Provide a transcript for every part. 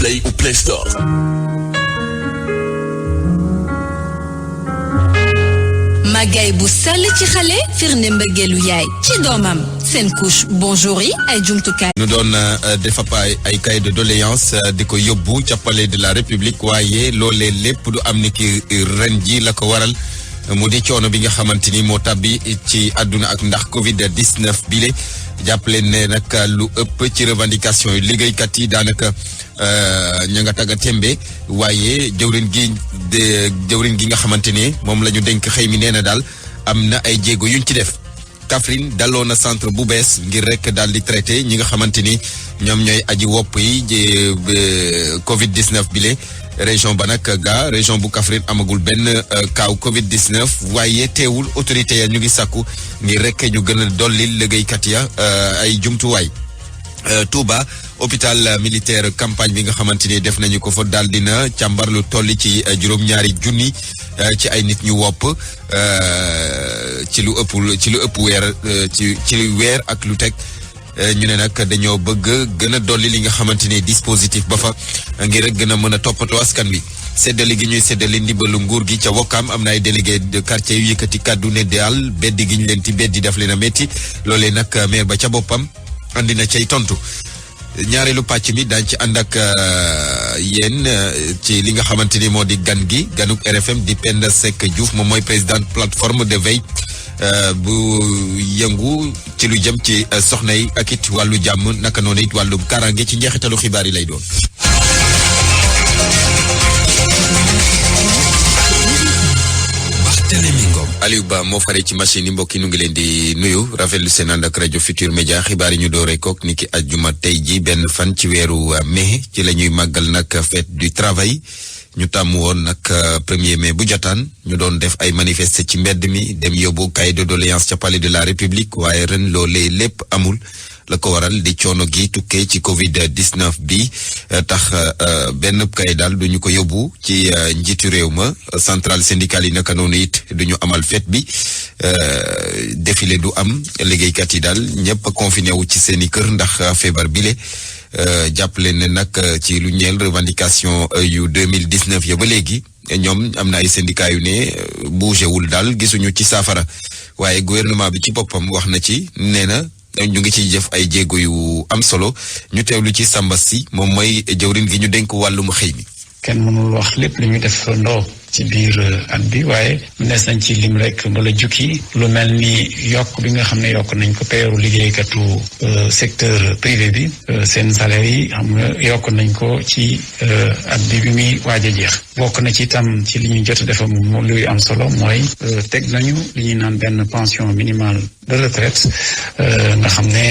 Play ou Play Store. Magay bu sell ci xale firnde mbëggeelu yaay ci doomam seen couche bonjour yi ay jumtukaay. ñu doon defa ay cahier de doléance di ko yóbbu ca palais de la république waaye loolee lépp du am ni ki ren ji la ko waral mu di coono bi nga xamante ni moo tabbi ci àdduna ak ndax Covid 19 bile jàppale ne nag lu ëpp ci revendication yi liggéeykat yi daanaka ña nga tagga tembe waaye jëwrin gi nga xamante ne moom la ñu dénk xëy mi nee na daal am na ay jéego yuñ ci def. Kaffrine daloo na centre bu bees ngir rek daal di traité ñi nga xamante ni ñoom ñooy aji wopp yi Covid 19 bile. région ba nag région bu Kaffrine amagul benn kaaw Covid 19 waaye teewul autorité ya ñu ngi sàkku ngir rek ñu gën a dolli liggéeykat ya ay jumtuwaay. Touba hôpital militaire campagne bi nga xamante ni def nañu ko fa daal dina càmbar lu tolli ci juróom-ñaari junni ci ay nit ñu wopp ci lu ëpp weer ci weer ak lu teg. ñu ne nag dañoo bëgg gën a dolli li nga xamante ni dispositif ba fa ngir rek gën a mën a toppatoo askan wi séddale gi ñuy séddale ndimbalu nguur gi ca Wokam am na ay délégué de quartier yu yëkkati kàddu ne daal beddi gi ñu leen ti beddi daf leen a métti loolee nag maire ba ca boppam andi na cay tontu ñaareelu pàcc mi daañu ci ànd ak yéen ci li nga xamante ni moo di ganuk RFM di Penda Seck Diouf moom mooy président plateforme de veille bu yëngu ci lu jëm ci soxna yi ak it wàllu jàmm naka noonu it wàllum kaaraange ci njeexitalu xibaar yi lay doon. Aliou Ba moo fare ci machine yi mbokk yi ñu ngi leen di nuyu rafetlu seen ànd ak rajo Futur Média xibaar yi ñu dooree kook ni ki àjjuma tey ji benn fan ci weeru mai ci la ñuy màggal nag fête du travail. ñu tàmm woon nag 1er mai bu jotaan ñu doon def ay manifester ci mbedd mi dem yóbbu cahier de doléance ca palais de la république waaye ren loolee lépp amul la ko waral di coono gi tukkee ci Covid 19 bi tax benn cahier daal du ñu ko yóbbu ci njiitu réew ma centrale syndicale yi naka noonu it du ñu amal fête bi défilé du am liggéeykat yi daal ñëpp confiné wu ci seen i kër ndax feebar bile. jàppale ne nag ci lu ñeel revendication yu 2019 ya ba léegi ñoom am na ay syndicat yu ne bougé wul daal gisuñu ci saafara waaye gouvernement bi ci boppam wax na ci nee na ñu ngi ciy jëf ay jéego yu am solo ñu teewlu ci Samba Si moom mooy jëwrin gi ñu dénk wàllum xëy mi. kenn mënul wax lépp li ñuy def ndoo ci biir at bi waaye nees nañ ci lim rek mbala jukki lu mel ni yokk bi nga xam ne yokk nañ ko peeru liggéeykatu secteur privé bi seen salaire yi xam nga yokk nañ ko ci at bi muy waaj a jeex bokk na ci itam ci li ñu jot a defa moom luy am solo mooy teg nañu li ñuy naan benn pension minimale de retraite nga xam ne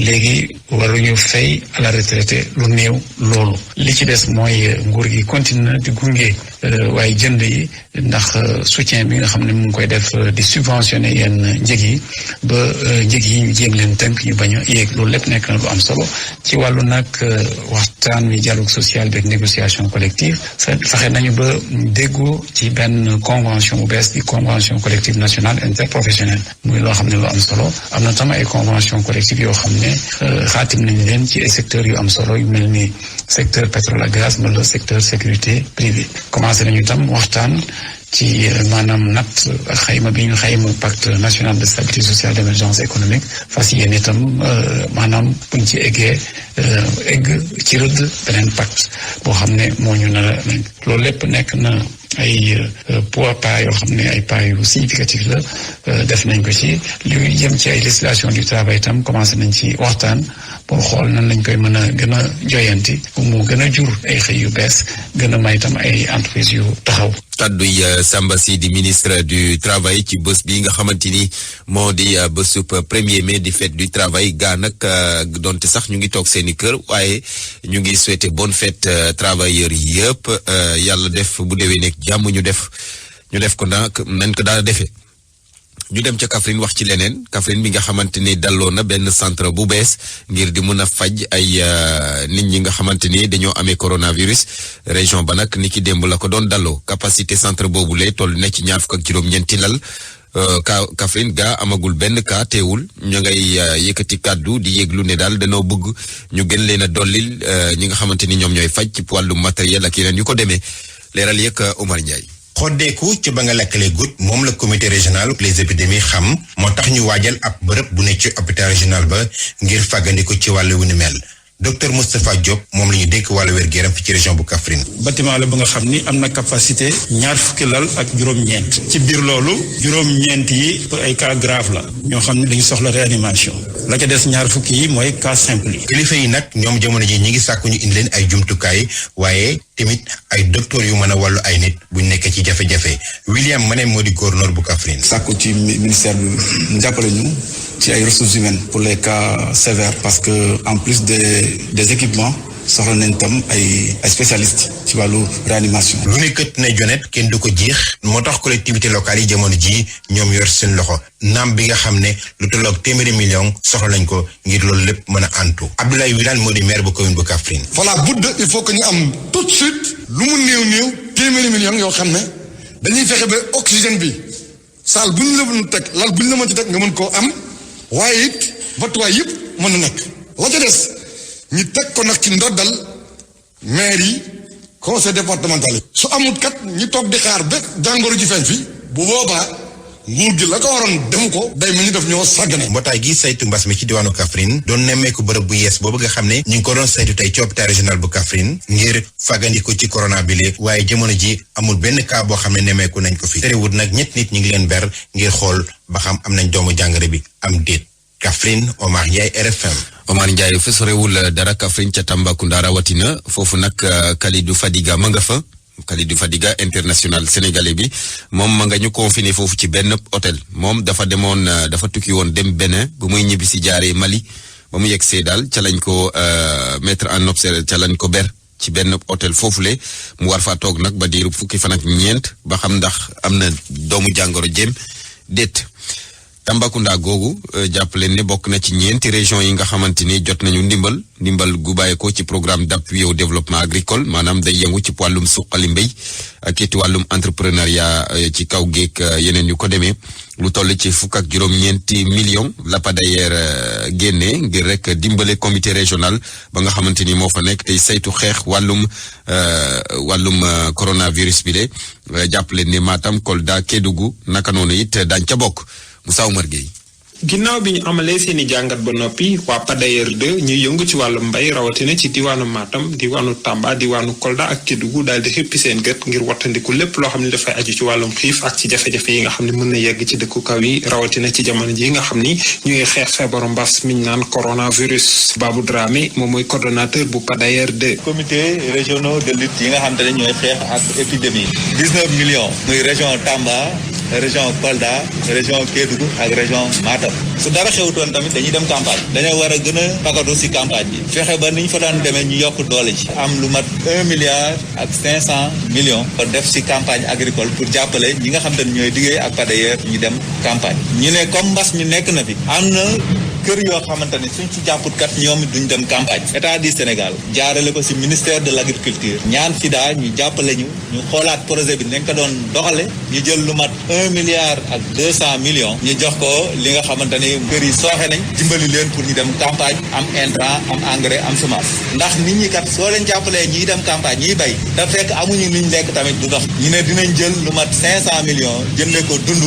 léegi waruñu fay à la retraité lu néew loolu li ci des mooy nguur gi continue di gunge waaye jënd yi ndax soutien bi nga xam ne mu ngi koy def di subventionné yenn njëg yi ba njëg yi ñu jéem leen tënk ñu bañ a yéeg loolu lépp nekk na lu am solo ci wàllu nag waxtaan wi dialogue social beeg négociation collective fexe nañu ba déggoo ci benn convention bu bees di convention collective nationale interprofessionnelle muy loo xam ne lu am solo am na tam ay convention collective yoo xam ne xaatim nañ leen ci ay secteurs yu am solo yu mel ni secteur pétrole ak gaz wala secteur sécurité privée commencé nañu tam waxtaan ci maanaam natt ak xayma bi ñu xayma pacte national de stabilité sociale d'émergence économique fas yéene itam maanaam buñ ci egg ci rëdd beneen pacte boo xam ne moo ñu nar a loolu lépp nekk na ay pas yoo xam ne ay pas yu significatif la def nañ ko ci li jëm ci ay législation du travail itam commencé nañ ci waxtaan pour xool nan lañ koy mën a gën a joyanti pour mu gën a jur ay xëy yu bees gën a may itam ay entreprise yu taxaw. kàdduy Samba Si di ministre du travail ci bés bi nga xamante ni moo di bésub 1er mai di fête du travail gaa nag donte sax ñu ngi toog seeni kër waaye ñu ngi souhaiter bonne fête travailleurs yi yëpp yàlla def bu déwee nekk jàmm ñu def ko nañ ko daal defee. ñu dem ca Kaffrine wax ci leneen Kaffrine bi nga xamante ni dalloo na benn centre bu bees ngir di mën a faj ay nit ñi nga xamante ni dañoo amee coronavirus région ba nag ni ki démb la ko doon dalloo capacité centre boobu lay toll ne ci 26 lal Kaffrine ga amagul benn cas teewul ñu ngay yëkkati kàddu di yëglu ne daal dañoo bëgg ñu gën leen a dollil ñi nga xamante ni ñoom ñooy faj ci wàllu matériel ak yeneen yu ko demee leeral yëg Omar Ndiaye. xoddeeku ci ba nga lekkalee gut moom la comité régional les épidémies xam moo tax ñu waajal ab bërëb bu ne ci hôpital régional ba ngir fàggandiku ci wàllu wu ni mel docteur Moustapha Diop moom la ñu dénk wàllu wér-gu-yaram fi ci région bu Kaffrine. bâtiment la ba nga xam ni am na capacité 20 lal ak juróom-ñeent ci biir loolu juróom-ñeent yi pour ay cas grave la ñoo xam ne dañu soxla réanimation la ca des 20 yi mooy cas simple yi. kilifa yi nag ñoom jamono ji ñi ngi sàkku ñu indi leen ay jumtukaay waaye tamit ay docteur yu mën a wàllu ay nit buñ nekkee ci jafe-jafe William Mané moo di gouverneur bu Kaffrine. sàkku ci ministère bi mu jàppale ñu ci ay ressources humaines pour les cas sévères parce que en plus des équipements soxla nañ tam ay spécialistes ci wàllu réanimation. lu ne kët ne jonet kenn du ko jiix moo tax collectivité locale yi jamono ji ñoom yor seen loxo naam bi nga xam ne lu tolloog téeméeri million soxla nañ ko ngir loolu lépp mën a antu. Abdoulaye Wilane moo di maire bu commune bu Kaffrine. voilà budde il faut que ñu am tout de suite lu mu néew téeméeri million yoo xam ne dañuy fexe ba oxygène bi saal bu ñu la mën teg lal bu ñu la mën ci teg nga mën koo am waaye it batuwaay yëpp mën na nekk la ca des ñu teg ko nag ci ndoddal maire yi conseil départemental yi su amul kat ñi toog di xaar ba jàngoro ji feeñ fi bu boobaa nguur gi la ko waroon defu ko day mel ni daf ñoo sàggane. mbootaay gi saytu mbas mi ci diwaanu Kaffrine doon nemmeeku bërëb bu yees boobu nga xam ne ñu ngi ko doon saytu tey ci hôpital régional bu Kaffrine ngir fàggandiku ci corona bi léegi waaye jamono ji amul benn cas boo xam ne nemmeeku nañ ko fi terewut nag ñett nit ñu ngi leen ber ngir xool ba xam am nañ doomu jàngoro bi am déet. Kaffrine Omar Ndiaye RFM. Omar Ndiaye fa sorewul dara Kaffrine ca Tambacounda rawatina foofu nag Kalidou Fadiga ma nga fa Kalidou Fadiga international sénégalais bi moom ma nga ñu confiné foofu ci benn hôtel moom dafa demoon dafa tukki woon dem Bénin bu muy ñibbi si jaaree Mali ba mu yegsee daal ca lañ ko mettre en observation ca lañ ko ber ci benn hôtel foofule mu war faa toog nag ba diiru fukki fan ak ñeent ba xam ndax am na doomu jàngoro jéem déet. Tambacounda googu jàpp leen ne bokk na ci ñeenti région yi nga xamante ni jot nañu ndimbal gu bàyyeekoo ci programme d'appui au développement agricole maanaam day yëngu ci wàllum suqali mbéy ak it wàllum entrepreneuriat ci kaw géeg yeneen yu ko demee lu toll ci fukk ak juróom-ñeenti millions la PADAER génnee ngir rek dimbale comité régional ba nga xamante ni moo fa nekk tey saytu xeex wàllum coronavirus bi le jàpp leen ne Matam Kolda Kédougou naka noonu it daañ ca bokk. Moussa Oumar Gueye. ginnaaw bi ñu amalee seeni jàngat ba noppi waa PADAER 2 ñuy yëngu ci wàllu mbay rawatina ci diwaanu Matam diwaanu Tamba diwaanu Kolda ak Kédougou daal di xippi seen gët ngir wattandiku lépp loo xam ne dafay aju ci wàllum xiif ak ci jafe-jafe yi nga xam ne mën na yegg ci dëkku kaw yi rawatina ci jamono ji nga xam ni ñu ngi xeex feebaru mbas miñ naan coronavirus. Babou Dramé moom mooy coordonnateur bu PADAER 2. comité régionaux de lutte yi nga xam te ne ñooy xeex ak épidémie 19 millions muy région Tamba région Kolda région Kédougou ak région Matam su dara xewutoon tamit dañuy dem campagne dañoo war a gën a pagatu si campagne bi fexe ba ni ñu fa daan demee ñu yokk doole ci am lu mat 1,5 milliard ko def si campagne agricole pour jàppale ñi nga xam te ne ñooy liggéey ak PADAER ñu dem campagne ñu ne comme mbas mi nekk na fi am na kër yoo xamante ne suñ ci jàpput kat ñoom it duñ dem campagne état du Sénégal jaarale ko si ministère de l'agriculture ñaan FIDA ñu jàppale ñu xoolaat projet bi nañ ko doon doxale ñu jël lu mat 1,2 milliard ñu jox ko li nga xamante ni kër yi sooxe nañ dimbali leen pour ñu dem campagne am intrant am engrais am semence ndax nit ñi kat soo leen jàppalee ñiy dem campagne ñiy bay da fekk amuñu luñ lekk tamit du dox ñu ne dinañ jël lu mat 500 millions jëndee ko dund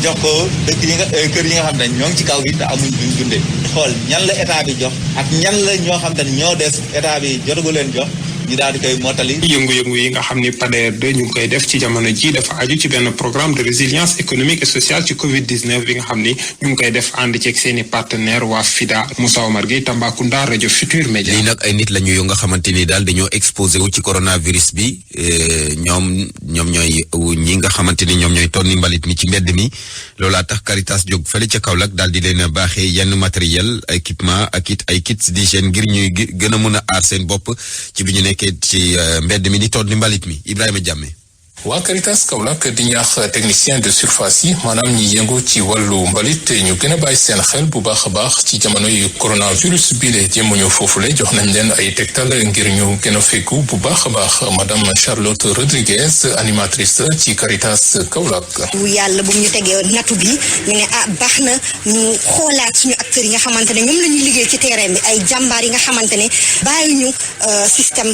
jox ko dëkk yi nga kër yi nga xam ne ñoo ngi ci kaw gi te amuñ luñ dundee xool ñan la état bi jox ak ñan la ñoo xam te ne ñoo des état bi jotagu leen jox ñu daal di koy mottali. yëngu-yëngu yi nga xam ni PADAER 2 ñu ngi koy def ci jamono ji dafa aju ci benn programme de résilience économique et sociale ci Covid-19 bi nga xam ni ñu ngi koy def ànd ceeg seeni partenaire waa FIDA. Moussa Omar Gueye Tambacounda rajo Futur Média. lii nag ay nit la ñu yoo nga xamante ni daal dañoo exposé wu ci coronavirus bi ñoom ñooy ñi nga xamante ni ñoom ñooy tonni mbalit mi ci mbedd mi loolaa tax Caritas jóg fële ca Kaolack daal di leen baaxee yenn matériel équipement ak it ay kits d'hygiène ngir ñuy gën a mën a aar seen bopp ci bi ñu nekkee ci mbedd mi di tonni mbalit mi Ibrahima Diame. waa Caritas Kaolack di ñaax technicien de surface yi maanaam ñi yëngu ci wàllu mbalit ñu gën a bàyyi seen xel bu baax a baax ci jamono yu coronavirus bi le jéemuñu foofule jox nañ leen ay tegtal ngir ñu gën a fegu bu baax a baax madame Charlotte Rodriguez animatrice ci Caritas Kaolack. yàlla bu ñu tegee nattu bi ñu ne baax na ñu xoolaat suñu acteurs yi nga xamante ne ñoom la ñuy liggéey ci terrain bi ay jàmbaar yi nga xamante ne bàyyiñu système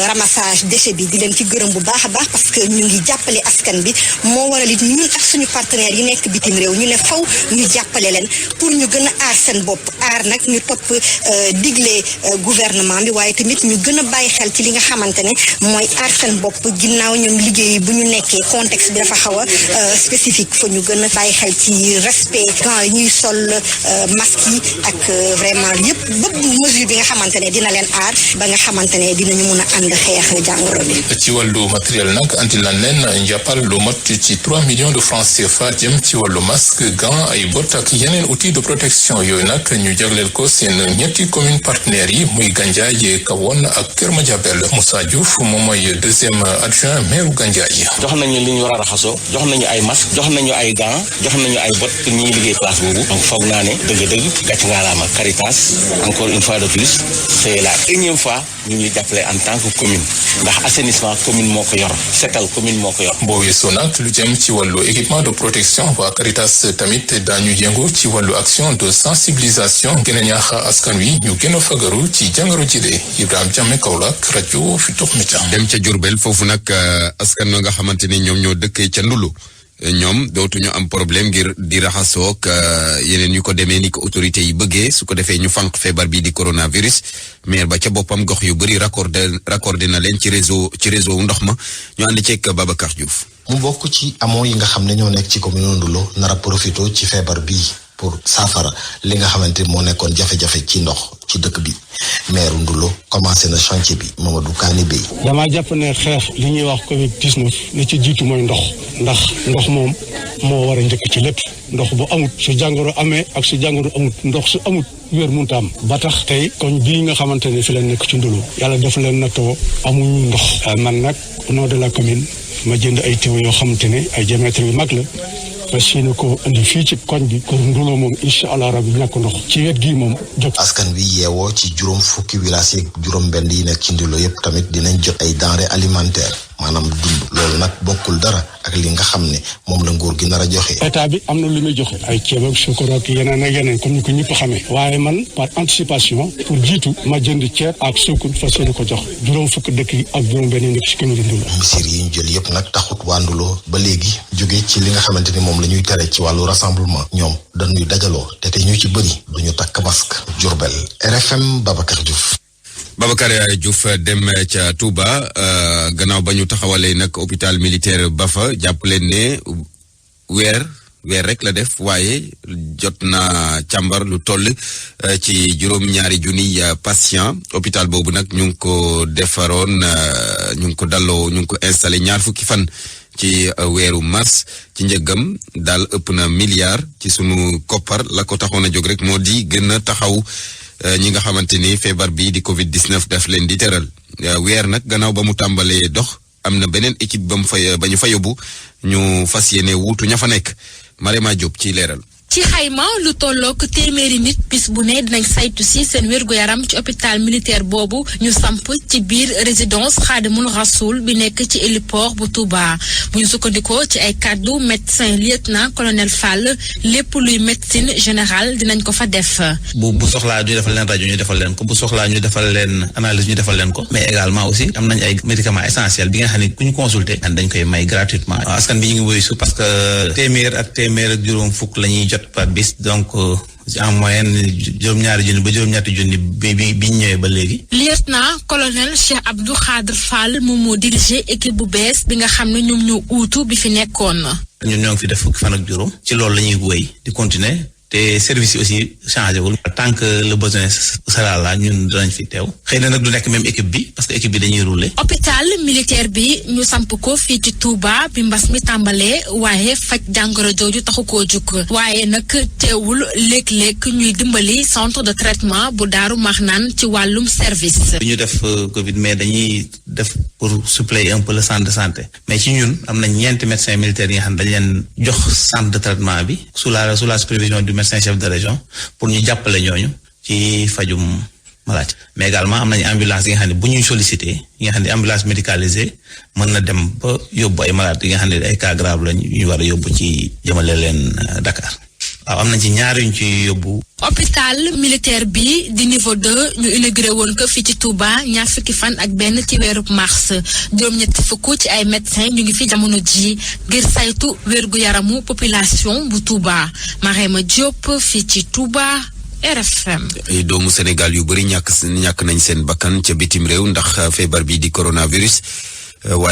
ramassage déchet bi di leen ci gërëm bu baax a baax parce que ñu ngi jàppale askan bi moo waral it ñun ak suñu partenaires yi nekk bitim réew ñu ne faw ñu jàppale leen pour ñu gën a aar seen bopp aar nag ñu topp digle gouvernement bi waaye tamit ñu gën a bàyyi xel ci li nga xamante ne mooy aar seen bopp ginnaaw ñoom liggéey bu ñu nekkee contexte bi dafa xaw a spécifique fa ñu gën a bàyyi xel ci respect gants yi ñuy sol masque yi ak vraiment yëpp bépp mesure bi nga xamante ne dina leen aar ba nga xamante ne dinañu mun a ànd xeex jàngoro bi. ci wàllu matériel nag andi lan leen njàppal lu mat ci 3 millions de francs CFA jëm ci wàllu masque gants ay bot ak yeneen outils de protection yooyu nag ñu jagleel ko seen ñetti commune partenaires yi muy Gandiaye Kahone ak Kër Madiabel. Moussa Diouf moom mooy deuxième adjoint maire Gandiaye. jox nañu li ñu war a raxasoo jox nañu ay masque jox nañu ay gants jox nañu ay bot pour ñuy liggéey place boobu donc foog naa ne dëgg-dëgg gàcc ngaalaama Caritas encore une fois de plus c'est la énième fois ñu ñuy jàppale en tant que commune ndax assainissement commune moo ko yor setal commune moo ko yor. boo weesoo nag lu jëm ci wàllu équipement de protection waa Caritas tamit daañu yëngu ci wàllu action de sensibilisation gën a ñaax askan wi ñu gën a fagaru ci jàngoro jile Ibrahima Diame Kaolack rajo Futurs Médias. dem ca Diourbel foofu nag askan nga xamante ni ñoom ñoo dëkkee ca Ndulu ñoom dootuñu am problème ngir di raxasoog yeneen yu ko demee ni ko autorité yi bëggee su ko defee ñu fànq feebar bi di coronavirus maire ba ca boppam gox yu bëri raccordé na leen ci réseau ndox ma ñu ànd ceeg Babacar Diouf. mu bokk ci amoo yi nga xam ne ñoo nekk ci commune Ndoulo nar a profité ci feebar bii pour saafara li nga xamante moo nekkoon jafe-jafe ci ndox ci dëkk bi maire Ndoulo commencé na chantier bi Mamadou Kani Bey. damaa jàpp ne xeex li ñuy wax Covid-19 li ci jiitu mooy ndox ndax ndox moom moo war a njëkk ci lépp ndox bu amut su jàngoro amee ak su jàngoro amut ndox su amut wér munta am ba tax tey koñ bii nga xamante ne fi la nekk ci Ndoulo yàlla def leen nattoo amuñu ndox man nag au nom de la commune ma jënd ay tuyaux yoo xamante ne ay diamètre yu mag la fas yéene ko indi fii ci koñ bi pour Ndoulo moom incha allah rabi ñàkk ndox ci wet gii moom jóg. askan wi yeewoo ci juróom fukki village yi juróom benn yi nekk ci Ndoulo yépp tamit dinañ jot ay denrées alimentaires maanaam dund loolu nag bokkul dara ak li nga xam ne moom la nguur gi nar a joxe. état bi am na lu muy joxe ay ceeb ak suukar ak yeneen ak yeneen comme ni ko ñëpp xamee waaye man par anticipation pour jiitu ma jënd ceeb ak suukar fas yéene ko jox juróom fukki dëkk yi ak juróom benn yi nekk ci commune Ndoulo. mesures yi ñu jël yépp nag taxut waa Ndoulo ba léegi jóge ci li nga xamante ni moom la ñuy tere ci wàllu rassemblement ñoom dañuy dajaloo te ñu ci bëri duñu takk masque. Diourbel RFM Babacar Diouf. Babacar Diouf dem ca Touba gannaaw ba ñu taxawalee nag hôpital militaire ba fa jàpp leen ne weer rek la def waaye jot na càmbar lu toll ci juróom-ñaari junniy patient hôpital boobu nag ñu ngi ko defaroon ñu ngi ko dalloo ñu ngi ko installé ñaar fukki fan ci weeru mars ci njëggam daal ëpp na milliard ci sunu koppar la ko taxoon a jóg rek moo di gën a taxaw ñi nga xamante ni feebar bi di Covid-19 daf leen di teral weer nag gannaaw ba mu tàmbalee dox am na beneen équipe ba ñu fa yóbbu ñu fas yéene wuutu ña fa nekk Marema Diop ci leeral. ci xayma lu tollook téeméeri nit bis bu ne dinañ saytu si seen wér-gu-yaram ci hôpital militaire boobu ñu samp ci biir résidence Khadimul Rasoul bi nekk ci héliport bu Touba bu ñu sukkandikoo ci ay kàddu médecin lieutenant colonel Fall lépp luy médecine générale dinañ ko fa def. bu soxlaa ñu defal leen rajo ñu defal leen ko bu soxlaa ñu defal leen analyse ñu defal leen ko mais également aussi am nañ ay médicaments essentiels bi nga xam ne ku ñu consulter dañ koy may gratuitement askan bi ñu ngi woysu parce que téeméer ak juróom fukk la ñuy jot par bis donc en moyenne juróom-ñaari junni ba juróom-ñetti junni bi ñu ñëwee ba léegi. lieutenant colonel Cheikh Abdou Khadr Fall moom moo dirigé équipe bu bees bi nga xam ne ñoom ñoo uutu bi fi nekkoon. ñun ñoo ngi fi def fukki fan ak juróom ci loolu la ñuy wéy di continuer te service yi aussi changé wul tant que le besoin sera là ñun dinañ fi teew xëy na nag du nekk même équipe bi parce que équipe bi dañuy rouler. hôpital militaire bi ñu samp ko fii ci Touba bi mbas mi tàmbalee waaye faj jàngoro jooju taxu koo jug waaye nag teewul léeg-léeg ñuy dimbali centre de traitement bu Daaru Marnaan ci wàllum service. bi ñu def Covid mais dañuy def pour suppléer un peu le centre de santé mais ci ñun am na ñeenti médecins militaires yi nga xam ne dañ leen jox centre de traitement bi sous la supervision du médecin chef de région pour ñu jàppale ñooñu ci fajum malade mais également am nañu ambulance yi nga xam ne bu ñuy sollicité yi nga xam ne ambulance médicalisée mën na dem ba yóbbu ay malade yi nga xam ne ay cas grave lañ ñu war a yóbbu ci jëmale leen Dakar waaw am nañ ci ñaar yuñ ci yóbbu. hôpital militaire bi di niveau 2 ñu inauguré woon ko fii ci Touba ñaar fukki fan ak benn ci weeru mars juróom-ñetti fukk ci ay médecins ñu ngi fi jamono ji ngir saytu wérgu yaramu population bu Touba Marema Diop fii ci Touba RFM. ay doomu Sénégal yu bëri ñàkk nañ seen bakkan ca bitim réew ndax feebar bi di coronavirus.